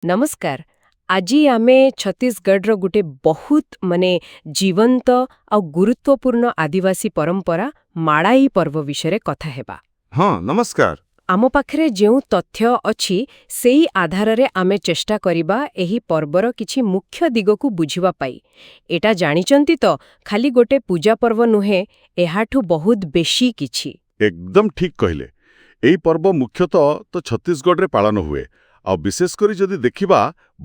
नमस्कार। आज आमे छत्तीसगढ़ गोटे बहुत माने जीवंत और गुरुत्वपूर्ण आदिवासी परंपरा माड़ाई पर्व विषय कथा हेबा। हाँ नमस्कार। आम पाखरे जेउ तथ्य अछि सेही आधार रे आमे चेष्टा करिबा एही पर्वर किछि मुख्य दिगकु बुझिबा पाई। एटा जानिचंती तो खाली गोटे पूजा पर्व नुहे, एहाठु बहुत बेशी किछि। एकदम ठीक कहले। एई पर्व मुख्यतः तो छत्तीसगढ़ रे पालन हुए आ विशेषकर जदि देखिबा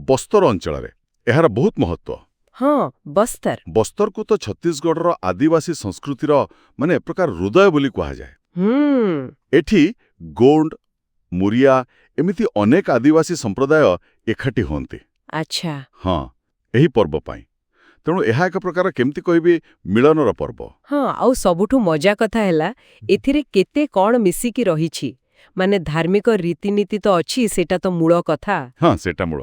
बस्तर अंचल एहार बहुत महत्व। हाँ, बस्तर। बस्तर को तो छत्तीसगढ़ आदिवासी संस्कृतिर माने एक प्रकार हृदय बोली कहा जाए। एठी गोंड, मुरिया एमिति अनेक आदिवासी संप्रदाय एकाठी होंते। अच्छा। हाँ, एही पर्व पाई तेणु एहा एक प्रकार केमती कहबी मिलनर पर्व। हाँ, आउ सबुठु मजा कथा हैला एथिरे केते कौन मिसिकी रहिछि। माने धार्मिक रीतिनीति तो अच्छी सेटा तो मूल कथा। हाँ सेटा मूल।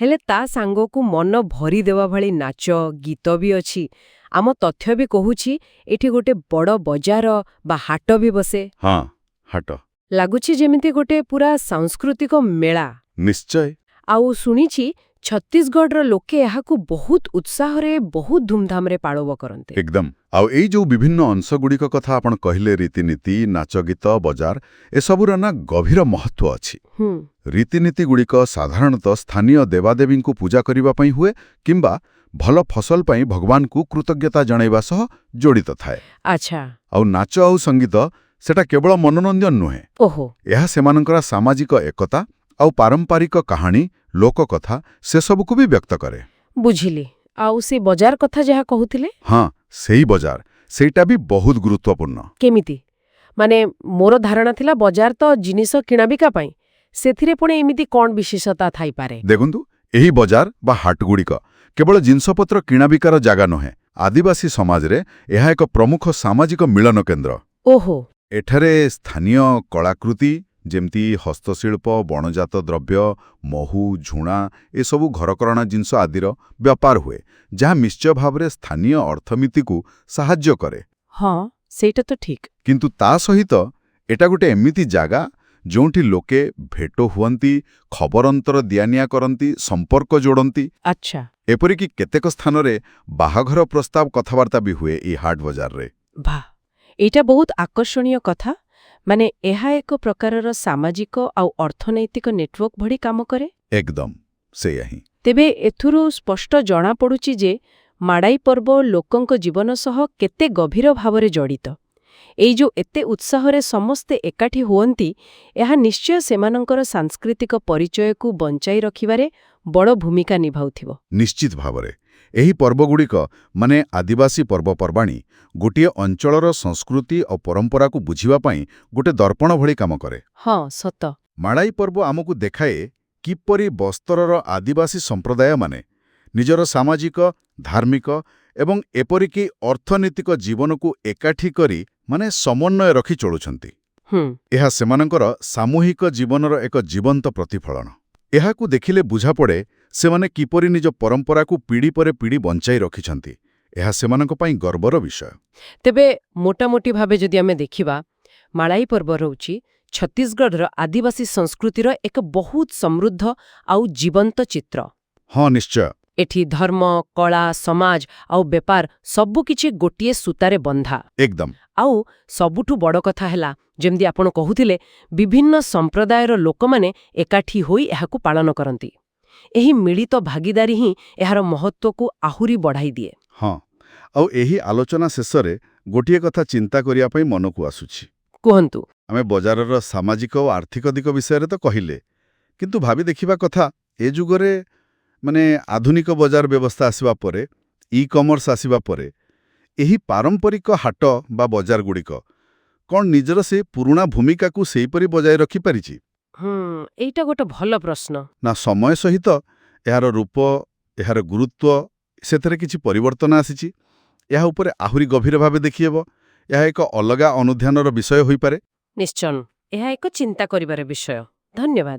हेले ता सांगोकु मन भरी देवा भली नाच गीत भी अच्छी। आम तथ्य भी कहूछि एठी गोटे बड़ बजार बा हाट भी बसे। हाँ हाट लागुछि जेमिति गोटे पूरा सांस्कृतिक मेला। निश्चय। आउ सुनिछि छत्तीसगढ़ लोके एहाकु बहुत उत्साह रे बहुत धूमधाम रे पाळव करन्ते। एकदम। आउ एई जो विभिन्न अंशगुड़िक कथा आपण कहले रीतिनीति नाच गीत बजार एसबुर ना गभीर महत्व अछि। रीतिनीति गुड़िक साधारणतः स्थानीय देवादेवी को पूजा करिबा पई हुए किंबा भल फसल पई भगवान को कृतज्ञता जणाइबा सह जोड़ित थाए। अच्छा। आउ नाच आउ संगीत सेटा केवल मनोरंजन नुहे। ओहो। एहा सेमानंकर सामाजिक एकता आउ पारंपरिक कहानी लोककथा से सब को भी व्यक्त करे। बुझिली। आउ से बजार कथा जहा कहूथिले? हाँ सेही बजार सेटा भी बहुत गुरुत्वपूर्ण। केमिति? माने मोर धारणा थिला बजार तो जिनिस किणाबिका पाई सेथिरे पुणे एमिति कोन विशेषता थाई पारे? देखंतु एही बजार बा हाटगुड़िक केवल जिनसपत्र किणाबिकार जागा नहे, आदिवासी समाज रे एहा एक प्रमुख सामाजिक मिलन केन्द्र। ओहो। एठारे स्थानीय कलाकृति जेमती हस्तशिल्प बणजात द्रव्य महू झुणा ए सबु घरकरणा जिनस आदिर व्यापार हुए जहाँ निश्चय भाव स्थानीय अर्थमिति को साहाय्य करे। हाँ सेटा तो ठीक। किंतु ता सहित एटा गोटे एमिति जागा जोंठी लोके भेट हुअंती खबर अंतर दियानिया करंती संपर्क जोड़ंती। अच्छा। एपरिकी केतेक स्थान रे बाहाघर प्रस्ताव कथबार्ता भी हुए ई हाट बजार रे। भा एटा बहुत आकर्षणीय कथा। माने एहा एक प्रकारर सामाजिक आउ अर्थनैतिक नेटवर्क भड़ी काम करे। एकदम से यही। तेबे एथुरु स्पष्ट जणा पड़ुछि जे माड़ाई पर्व लोकंक जीवन सह केते गभीर भावरे जड़ित। एई जो एते उत्साह रे समस्ते एकाठी हुअंती एहा निश्चय सेमानंकर सांस्कृतिक परिचय को बंचाई रखिबारे बड़ भूमिका निभाउथिबो। निश्चित भावरे एही पर्वगुड़िक माने आदिवासी पर्वपर्वाणी गोटे अंचलर संस्कृति और परंपरा को बुझिबा पाई गोटे दर्पण भली काम करे। हाँ सत। माड़ाई पर्व आमको देखाए किपरि बस्तरर आदिवासी संप्रदाय माने निजर सामाजिक धार्मिक एवं एपरिकी अर्थनैतिक जीवन को एकाठी करी माने समन्वय रखी चलुछंती। एहा सेमानंकर सामूहिक जीवनर एक जीवंत प्रतिफलन। एहाकु देखिले बुझा पड़े सेमाने किपरि निज परंपरा को पीढ़ी पर पीढ़ी बंचाई रखिछंती। एहा सेमानंक पाई गर्वर विषय। तेबे मोटामोटी भावे जदि आमे देखिबा माड़ाई पर्व रहउछि छत्तीसगढ़ आदिवासी संस्कृतिर एक बहुत समृद्ध आउ जीवंत चित्र। हाँ निश्चय। एठी धर्म कला समाज आउ व्यापार सबु किछि गोटिए सूतारे बंधा। एकदम। आउ सबुठु बड़ कथा हैला जेमदी आपण कहुथिले विभिन्न संप्रदायर लोकमाने एकाठी होई एहाकु पालन करंती। एही मिलित भागीदारी ही एहार महत्व को आहुरी बढ़ाई दिए। हाँ आउ एही आलोचना शेषरे गोटिए कथा चिंता करिया पई मनकु आसुछि। कुहंतु। आमे बजारर सामाजिक और आर्थिक दिक विषय तो कहिले किंतु भावी देखिबा कथा ए जुगरे माने आधुनिक बजार व्यवस्था आसिबा परे ई कॉमर्स आसिबा परे एही पारंपरिक हाट बा बजार गुड़िक कौन निजर से पुराना भूमिका को सेहीपरि बजाय रखि पारिछि? एइटा गोटे भल प्रश्न। ना समय सहित एहार रूप एहार गुरुत्व सेतरे किछि परिवर्तन आसिछि। एहा उपरे आहुरी गभीर भावे देखिएबो एहा एक अलगा अनुध्यानर विषय होई पारे। निश्चय एहा एक चिंता करिबार विषय। धन्यवाद।